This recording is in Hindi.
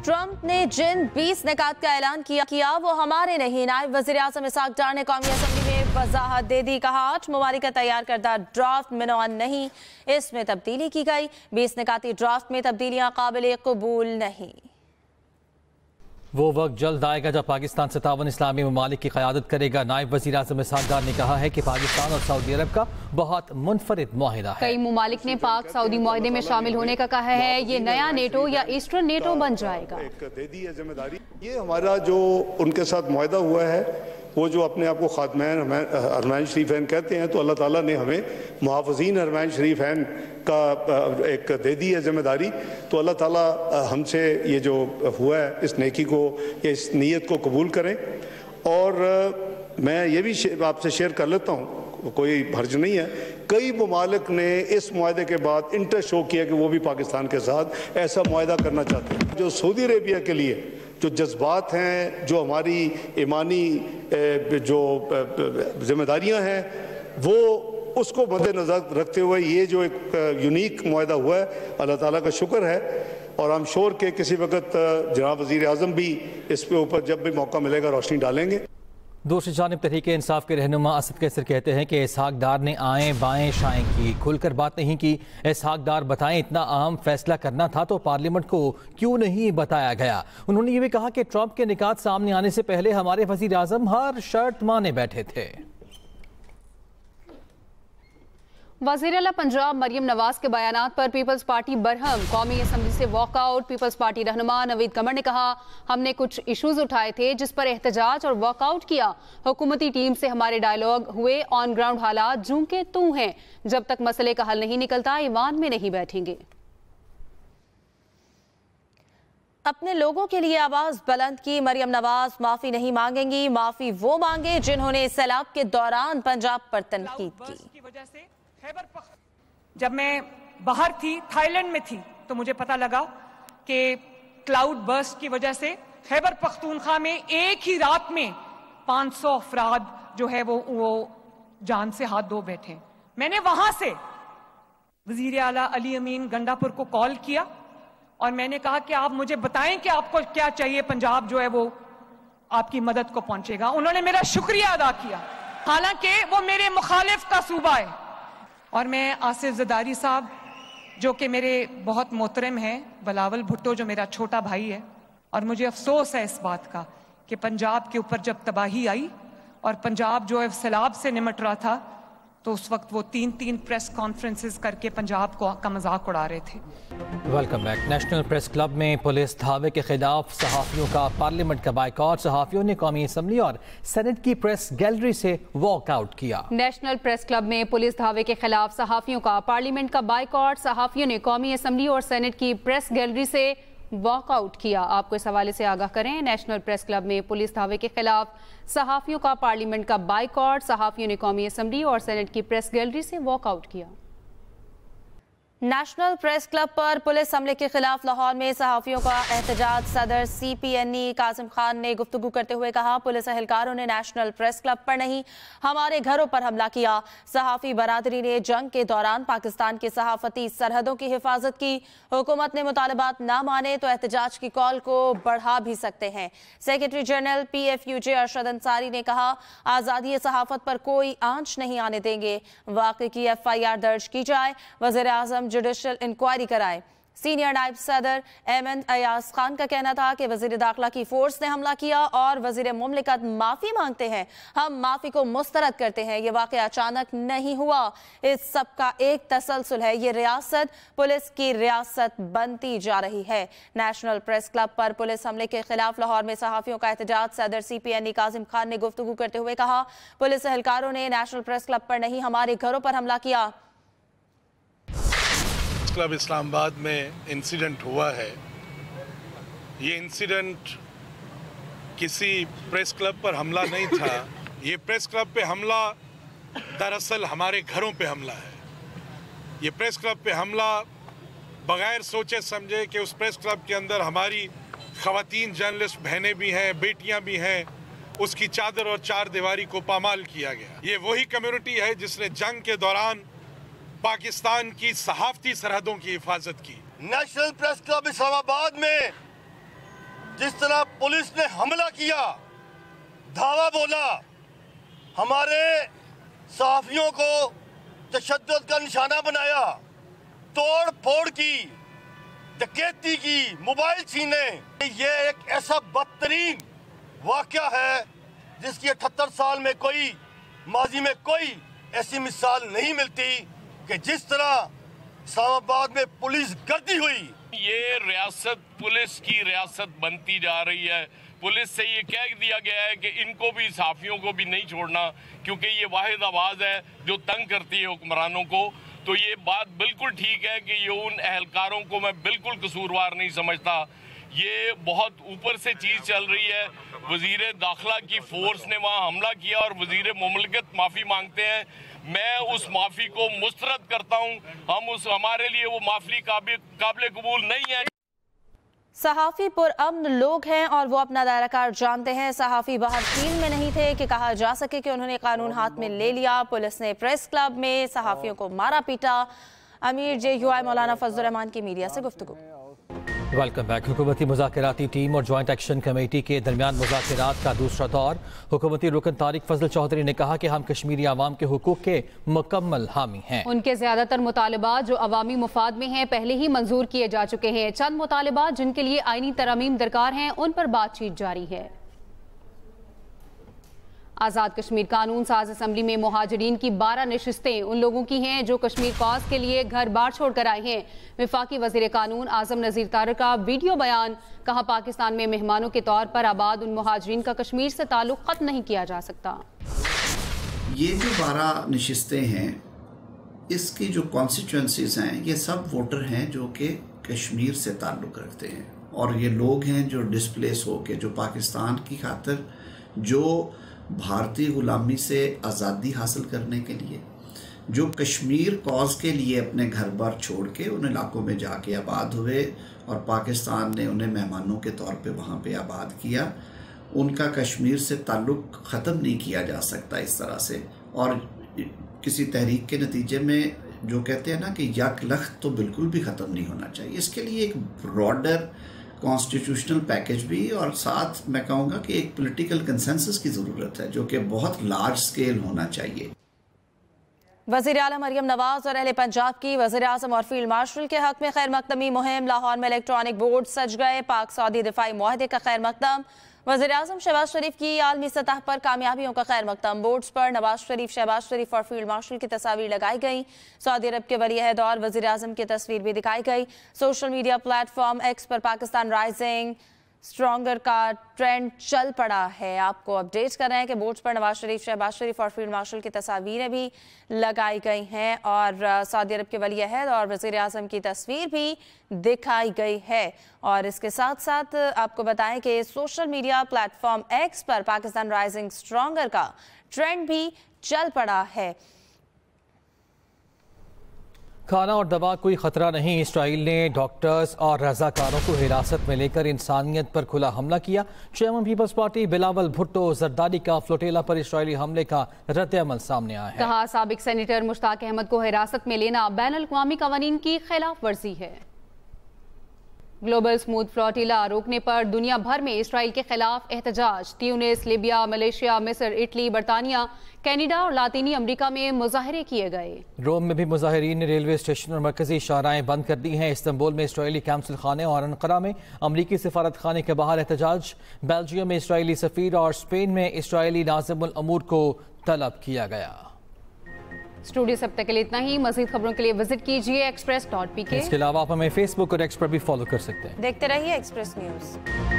ट्रंप ने जिन 20 निकात का ऐलान किया वो हमारे नहीं। नायब वज़ीर आज़म इसहाक डार ने कौमी असम्बली में वजाहत दे दी। कहा 8 ममालिक का तैयार करदा ड्राफ्ट मिनवान नहीं, इसमें तब्दीली की गई। 20 निकाती ड्राफ्ट में तब्दीलियां काबिल कबूल नहीं। वो वक्त जल्द आएगा जब पाकिस्तान 57 इस्लामी ममालिक की क़यादत करेगा। नायब वज़ीर आज़म इसहाक डार ने कहा है कि पाकिस्तान और सऊदी अरब का बहुत मुनफरिद मुआहिदा है। कई ममालिक ने पाक सऊदी मुआहिदे में शामिल होने का कहा है। ये नया नेटो या ईस्टर्न नेटो बन जाएगा। दे दी है जिम्मेदारी। ये हमारा जो उनके साथ मुआहिदा हुआ है, वो जो अपने आप को खातमैन हरमैन शरीफैन कहते हैं, तो अल्लाह ताला ने हमें मुहाफ़िज़ीन हरमैन शरीफैन का एक दे दी है जिम्मेदारी। तो अल्लाह ताला हमसे ये जो हुआ है इस नेकी को या इस नीयत को कबूल करें। और मैं ये भी आपसे शेयर कर लेता हूँ, कोई हर्ज नहीं है। कई ममालिक ने इस मुआहदे के बाद इंटरेस्ट शो किया कि वो भी पाकिस्तान के साथ ऐसा मुआहदा करना चाहते हैं। जो सऊदी अरेबिया के लिए जो जज्बात हैं, जो हमारी ईमानी जो जिम्मेदारियां हैं, वो उसको मद्देनज़र रखते हुए ये जो एक यूनिक मुआहदा हुआ है, अल्लाह ताला का शुक्र है। और हम श्योर के किसी वक्त जनाब वज़ीर आज़म भी इस पे ऊपर जब भी मौका मिलेगा रोशनी डालेंगे। दूसरी जानिब तहरीक इंसाफ के रहनुमा असद कैसर कहते हैं कि इसहाक डार ने आएँ बाएँ शाएँ की, खुलकर बात नहीं की। इसहाक डार बताएं, इतना अहम फैसला करना था तो पार्लियामेंट को क्यों नहीं बताया गया। उन्होंने ये भी कहा कि ट्रंप के निकात सामने आने से पहले हमारे वज़ीर आज़म हर शर्त माने बैठे थे। वज़ीर आला पंजाब मरियम नवाज के बयानात पर पीपल्स पार्टी बरहम। कौमी असम्बली से वॉकआउट। पीपल्स पार्टी रहनुमा नवीद कमर ने कहा, हमने कुछ इशूज उठाए थे जिस पर एहतजाज और वॉकआउट किया। हुकूमती टीम से हमारे डायलॉग हुए। ऑन ग्राउंड हालात जूं के तू हैं। जब तक मसले का हल नहीं निकलता ईवान में नहीं बैठेंगे। अपने लोगों के लिए आवाज बुलंद की मरियम नवाज माफी नहीं मांगेंगी। माफी वो मांगे जिन्होंने सैलाब के दौरान पंजाब पर तनकीद की। जब मैं बाहर थी, थाईलैंड में थी, तो मुझे पता लगा कि क्लाउड बर्स्ट की वजह से खैबर पख्तूनख्वा में एक ही रात में 500 अफराद जो है वो जान से हाथ धो बैठे। मैंने वहां से वजीर आला अली अमीन गंडापुर को कॉल किया और मैंने कहा कि आप मुझे बताएं कि आपको क्या चाहिए, पंजाब जो है वो आपकी मदद को पहुंचेगा। उन्होंने मेरा शुक्रिया अदा किया, हालांकि वो मेरे मुखालिफ का सूबा है। और मैं आसिफ ज़रदारी साहब जो कि मेरे बहुत मोहतरम हैं, बिलावल भुट्टो जो मेरा छोटा भाई है, और मुझे अफसोस है इस बात का कि पंजाब के ऊपर जब तबाही आई और पंजाब जो है सैलाब से निमट रहा था, तो उस वक्त वो 3 प्रेस कॉन्फ्रेंसेस करके पंजाब का मजाक उड़ा रहे थे। Welcome back. National press club में पुलिस धावे के खिलाफ सहाफियों का पार्लियामेंट का बाइकॉट। सहाफियों ने कौमी असम्बली और सेनेट की प्रेस गैलरी से वॉकआउट किया। नेशनल प्रेस क्लब में पुलिस धावे के खिलाफ सहाफियों का पार्लियामेंट का बाइकॉट। सहाफियों ने कौमी असम्बली और सेनेट की प्रेस गैलरी से वॉकआउट किया। आपको इस हवाले से आगाह करें, नेशनल प्रेस क्लब में पुलिस धावे के खिलाफ सहाफियों का पार्लियामेंट का बाइकॉट। सहाफियों ने कौमी असम्बली और सेनेट की प्रेस गैलरी से वॉकआउट किया। नेशनल प्रेस क्लब पर पुलिस हमले के खिलाफ लाहौर में सहाफियों का एहतजाज। सदर CPNE कासिम खान ने गुफ्तगू करते हुए कहा, पुलिस एहलकारों ने नेशनल प्रेस क्लब पर नहीं हमारे घरों पर हमला किया। सहाफी बरादरी ने जंग के दौरान पाकिस्तान की सहाफती सरहदों की हिफाजत की। हुकूमत ने मुतालबात ना माने तो एहतजाज की कॉल को बढ़ा भी सकते हैं। Secretary general PFUJ Arshad Ansari ने कहा, आज़ादी सहाफत पर कोई आंच नहीं आने देंगे। वाक़े की FIR दर्ज की जाए, वज़ीर आज़म जुडिशल इंक्वायरी कराए। सीनियर नायब सदर एमएन अयाज खान का कहना था कि वजीर दाखिला की फोर्स ने हमला किया और वजीर मुमलिकत माफी मांगते हैं। हम माफी को मुस्तरद करते हैं। ये वाक़या अचानक नहीं हुआ, इस सब का एक तसलसल है। ये रियासत पुलिस की रियासत बनती जा रही है। नेशनल प्रेस क्लब पर पुलिस हमले के खिलाफ लाहौर में सहाफियों का एहतजाज। सदर CPNE कासिम खान ने गुफ्तगू करते हुए कहा, पुलिस एहलकारों ने नेशनल प्रेस क्लब पर नहीं हमारे घरों पर हमला किया। क्लब इस्लामाबाद में इंसिडेंट हुआ है, ये इंसिडेंट किसी प्रेस क्लब पर हमला नहीं था। ये प्रेस क्लब पे हमला दरअसल हमारे घरों पे हमला है। ये प्रेस क्लब पे हमला बगैर सोचे समझे कि उस प्रेस क्लब के अंदर हमारी ख़वातीन जर्नलिस्ट बहनें भी हैं, बेटियां भी हैं, उसकी चादर और चार दीवारी को पामाल किया गया। ये वही कम्युनिटी है जिसने जंग के दौरान पाकिस्तान की सहाफती सरहदों की हिफाजत की। नेशनल प्रेस क्लब इस्लामाबाद में जिस तरह पुलिस ने हमला किया, धावा बोला, हमारे सहाफियों को तशद्दुद का निशाना बनाया, तोड़ फोड़ की, डकैती की, मोबाइल छीने, ये एक ऐसा बदतरीन वाक़या है जिसकी 78 साल में कोई माजी में कोई ऐसी मिसाल नहीं मिलती कि जिस तरह इस्लामाबाद में पुलिस गर्दी हुई। ये रियासत पुलिस की रियासत बनती जा रही है। पुलिस से ये कह दिया गया है कि इनको भी, सहाफियों को भी नहीं छोड़ना, क्योंकि ये वाहिद आवाज़ है जो तंग करती है हुक्मरानों को। तो ये बात बिल्कुल ठीक है कि ये उन अहलकारों को मैं बिल्कुल कसूरवार नहीं समझता। ये बहुत ऊपर से चीज़ चल रही है। वज़ीर दाखिला की फोर्स ने वहाँ हमला किया और वज़ीर मुमलिकत माफ़ी मांगते हैं। मैं उस माफ़ी को मुस्तरद करता हूँ। हमारे लिए वो माफ़ी काबिल कबूल नहीं है। सहाफ़ी पुरअमन लोग हैं और वो अपना दायरा कार जानते हैं। सहाफ़ी बाहर फील्ड में नहीं थे कि कहा जा सके कि उन्होंने कानून हाथ में ले लिया। पुलिस ने प्रेस क्लब में सहाफ़ियों को मारा पीटा। अमीर JUI मौलाना फजलुर रहमान की मीडिया से गुफ्तगू। Welcome back. हुकूमती मुज़ाकराती टीम और जॉइंट एक्शन कमेटी के दरमियान मुज़ाकरात का दूसरा दौर। हुकूमती रुकन तारिक फजल चौधरी ने कहा कि हम कश्मीरी आवाम के हुकूक के मुकम्मल हामी हैं। उनके ज्यादातर मुतालबात जो अवामी मुफाद में हैं पहले ही मंजूर किए जा चुके हैं। चंद मुतालबात जिनके लिए आईनी तरमीम दरकार हैं उन पर बातचीत जारी है। आज़ाद कश्मीर कानून साज असम्बली में मुहाजिरीन की 12 नशिस्तें उन लोगों की हैं जो कश्मीर कॉज के लिए घर बार छोड़कर आए हैं। वफाकी वज़ीर कानून आज़म नज़ीर तारिक का वीडियो बयान। कहा, पाकिस्तान में मेहमानों के तौर पर आबाद उन मुहाजिरीन का कश्मीर से ताल्लुक़ ख़त्म नहीं किया जा सकता। ये जो 12 नशिस्तें हैं, इसकी जो कॉन्स्टिट्यूंसीज हैं, ये सब वोटर हैं जो कि कश्मीर से ताल्लुक़ रखते हैं और ये लोग हैं जो डिस्प्लेस हो के, जो पाकिस्तान की खातिर, जो भारतीय गुलामी से आज़ादी हासिल करने के लिए, जो कश्मीर कॉज के लिए अपने घर बार छोड़ के उन इलाकों में जाके आबाद हुए और पाकिस्तान ने उन्हें मेहमानों के तौर पे वहाँ पे आबाद किया, उनका कश्मीर से ताल्लुक़ ख़त्म नहीं किया जा सकता इस तरह से। और किसी तहरीक के नतीजे में जो कहते हैं ना कि यकलख्त तो बिल्कुल भी ख़त्म नहीं होना चाहिए। इसके लिए एक ब्रॉडर कॉन्स्टिट्यूशनल पैकेज भी और साथ मैं कहूँगा कि एक पॉलिटिकल कंसेंसस की ज़रूरत है जो कि बहुत लार्ज स्केल होना चाहिए। वज़ीर आला मरियम नवाज और अहले पंजाब की वज़ीर आज़म और फील्ड मार्शल के हक में खैर मकदमी मुहिम। लाहौर में इलेक्ट्रॉनिक बोर्ड सज गए। पाक सऊदी दिफाई मुआहदे का खैर मकदम। वज़ीर आज़म शहबाज शरीफ की आलमी सतह पर कामयाबियों का खैर मकदम। बोर्ड्स पर नवाज शरीफ, शहबाज शरीफ और फील्ड मार्शल की तस्वीर लगाई गई। सऊदी अरब के वली अहद और वज़ीर आज़म की तस्वीर भी दिखाई गई। सोशल मीडिया प्लेटफॉर्म एक्स पर पाकिस्तान राइजिंग स्ट्रॉन्गर का ट्रेंड चल पड़ा है। आपको अपडेट कर रहे हैं कि बोर्ड्स पर नवाज शरीफ, शहबाज शरीफ और फील्ड मार्शल की तस्वीरें भी लगाई गई हैं और सऊदी अरब के वली अहद और वज़ीर आज़म की तस्वीर भी दिखाई गई है। और इसके साथ साथ आपको बताएं कि सोशल मीडिया प्लेटफॉर्म एक्स पर पाकिस्तान राइजिंग स्ट्रॉन्गर का ट्रेंड भी चल पड़ा है। खाना और दवा कोई खतरा नहीं। इसराइल ने डॉक्टर्स और रजाकारों को हिरासत में लेकर इंसानियत पर खुला हमला किया। चेयरमैन पीपल्स पार्टी बिलावल भुट्टो जरदारी का फ्लोटेला पर इसराइली हमले का रद्द-ए-अमल सामने आया है। कहा, साबिक सेनेटर मुश्ताक अहमद को हिरासत में लेना बैनुल-अक़वामी क़वानीन की खिलाफ वर्जी है। ग्लोबल स्मूथ फ्लोटिला रोकने पर दुनिया भर में इसराइल के खिलाफ एहतजाज। ट्यूनिस, लिबिया, मलेशिया, मिस्र, इटली, बरतानिया, कनाडा और लातीनी अमेरिका में मुजाहरे किए गए। रोम में भी मुजाहिरीन ने रेलवे स्टेशन और मरकजी शाहराहें बंद कर दी हैं। इस्तांबुल में इसराइली कैंसल खाने और अनकरा में अमरीकी सफारत खाने के बाहर एहतजाज। बेल्जियम में इसराइली सफीर और स्पेन में इसराइली नाज़िमुल अमूर को तलब किया गया। स्टूडियो से अब तक के लिए इतना ही। मज़ीद खबरों के लिए विजिट कीजिए express.pk। इसके अलावा आप हमें फेसबुक और एक्स पर भी फॉलो कर सकते हैं। देखते रहिए एक्सप्रेस न्यूज़।